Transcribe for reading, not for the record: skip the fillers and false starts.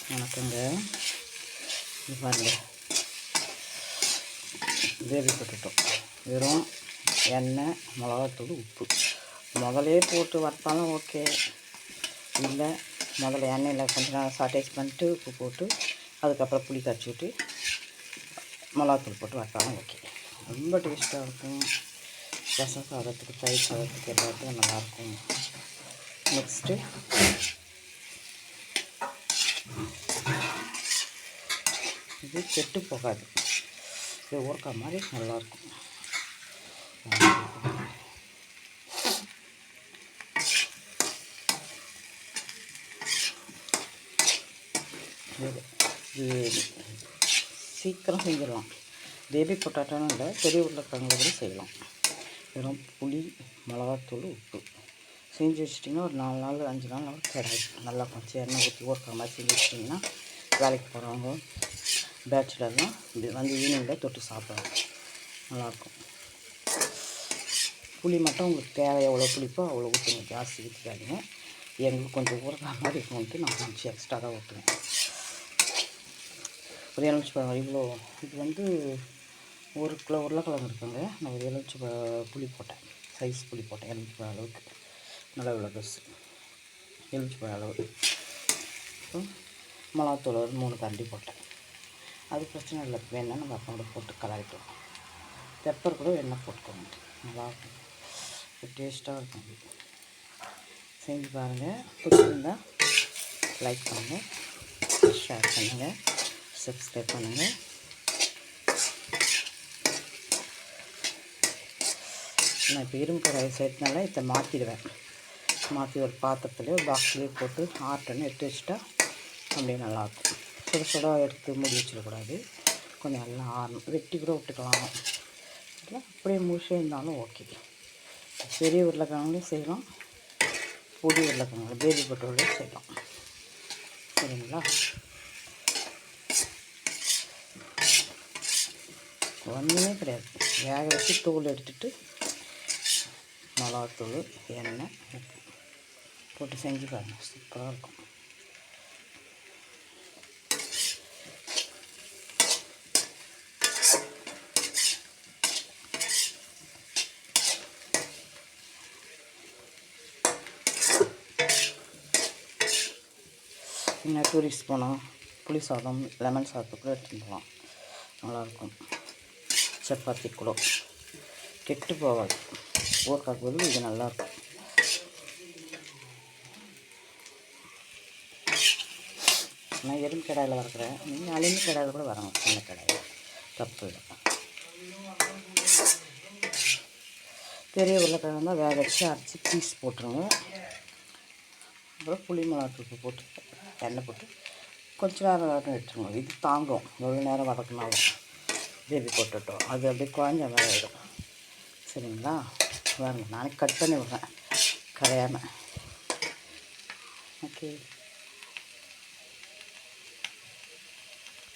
வணக்கங்க. இது பாருங்க, பேபி பொட்டேட்டோ வெறும் எண்ணெய், மிளகாத்தூள், உப்பு. முதலே போட்டு வறுத்தாலும் ஓகே, இல்லை முதல்ல எண்ணெயில் கொஞ்சம் நேரம் சாட்டேஜ் பண்ணிட்டு உப்பு போட்டு அதுக்கப்புறம் புளி கரைச்சி விட்டு மிளகாத்தூள் போட்டு வறுத்தாலும் ஓகே. ரொம்ப டேஸ்ட்டாக இருக்கும். ரசம் சாதத்துக்கு, தயிர் சாதத்துக்கு எல்லாத்துக்கும் நல்லாயிருக்கும். நெக்ஸ்ட்டு இது கெட்டு போகாது. இது ஊறுக்காய் மாதிரி நல்லாயிருக்கும். இது சீக்கிரம் செஞ்சிடலாம். பேபி பொட்டாட்டோன்னு இல்லை, பெரிய உருளைக்கிழங்குல கூட செய்யலாம். வெறும் புளி, மிளகாத்தூள், உப்பு செஞ்சு வச்சிட்டிங்கன்னா ஒரு 4 நாள் 5 நாள் கிடையாது. நல்லா கொஞ்சம் எண்ணெய் ஊற்றி ஊறுக்காய் மாதிரி செஞ்சு வச்சிட்டிங்கன்னா வேலைக்கு போகிறவங்க, பேச்சுலர்லாம் இப்படி வந்து ஈவினிங்கில் தொட்டு சாப்பிடலாம், நல்லாயிருக்கும். புளி மட்டும் உங்களுக்கு தேவை எவ்வளோ புளிப்போ அவ்வளோ ஊற்றுங்க, ஜாஸ்தி ஊற்றிக்காதீங்க. எங்களுக்கு கொஞ்சம் ஊறுகாய் மாதிரி இருக்கும்ட்டு நான் கொஞ்சம் எக்ஸ்ட்ரா தான் ஊற்றுவேன். ஒரு எலுமிச்சை இவ்வளோ, இது வந்து 1 கிலோ உருளைக்கிழங்கு இருக்குங்க. நான் ஒரு எலுமிச்சை புளி போட்டேன், சைஸ் புளி போட்டேன், எலுமிச்சை அளவுக்கு. நல்லா இவ்வளோ பெருசு எலுமிச்சை அளவு. மிளகாத்தூள் ஒரு 3 கரண்டி போட்டேன். அது பிரச்சனை இல்லை, வேணால் நம்ம அப்போ கூட போட்டு கலரிக்கலாம். பெப்பர் கூட வேணால் போட்டுக்கோங்க, நல்லாயிருக்கும். டேஸ்ட்டாக இருக்கும். செஞ்சு பாருங்கள். பிடிச்சிருந்தா லைக் பண்ணுங்கள், ஷேர் பண்ணுங்கள், சப்ஸ்கிரைப் பண்ணுங்கள். நான் இப்போ இரும்பு கடாயை சேர்த்தனால இதை மாற்றிடுவேன். மாற்றி ஒரு பாத்திரத்துலேயோ பாக்ஸ்லேயோ போட்டு ஆட்டன்னு எடுத்து வச்சுட்டா அப்படியே நல்லாயிருக்கும். சுட சுட எடுத்து மூடி வச்சிடக்கூடாது, கொஞ்சம் நல்லா ஆறணும். வெட்டி கூட விட்டுக்கலாம், இல்லை அப்படியே முழுசே இருந்தாலும் ஓகே. பெரிய உருளைக்கிழங்குலையும் செய்யலாம், பொடி உருளைக்கிழங்கு பேபி பொட்டேட்டோலையும் செய்யலாம். சரிங்களா? ஒன்றுமே கிடையாது, வேக வச்சு தூள் எடுத்துட்டு மிளகாத்தூள், எண்ணெய், உப்பு போட்டு செஞ்சு பாருங்கள், சூப்பராக இருக்கும். இன்னும் டூரிஸ்ட் போனால் புளி சாதம், லெமன் சாதத்துக்கு கூட எடுத்துகிட்டு போகலாம், நல்லாயிருக்கும். சப்பாத்தி கூட கெட்டு போகாது. ஊறுகாய் பதில் இது நல்லாயிருக்கும். நான் எறும்பு கடாயில் வறுக்கிறேன், நீங்கள் அலுமி கடாயில் கூட வரணும், சின்ன கடாயில் தப்பு இல்லை. பெரிய உருளைக்கிழங்கு தான் வேக வச்சு அரைச்சி பீஸ் போட்டுருங்க. அப்புறம் புளி மிளகாத்தூள் போட்டு எண்ணெய் போட்டு கொஞ்சம் நேரம் எடுத்துருங்க. இது தாங்கும், எவ்வளோ நேரம் வதக்கினாலும். பேபி பொட்டேட்டோ அது அப்படியே குழஞ்ச மாதிரி ஆகிடும். சரிங்களா? பாருங்கள், நானே கட் பண்ணி விட்றேன் கரையாமல். ஓகே.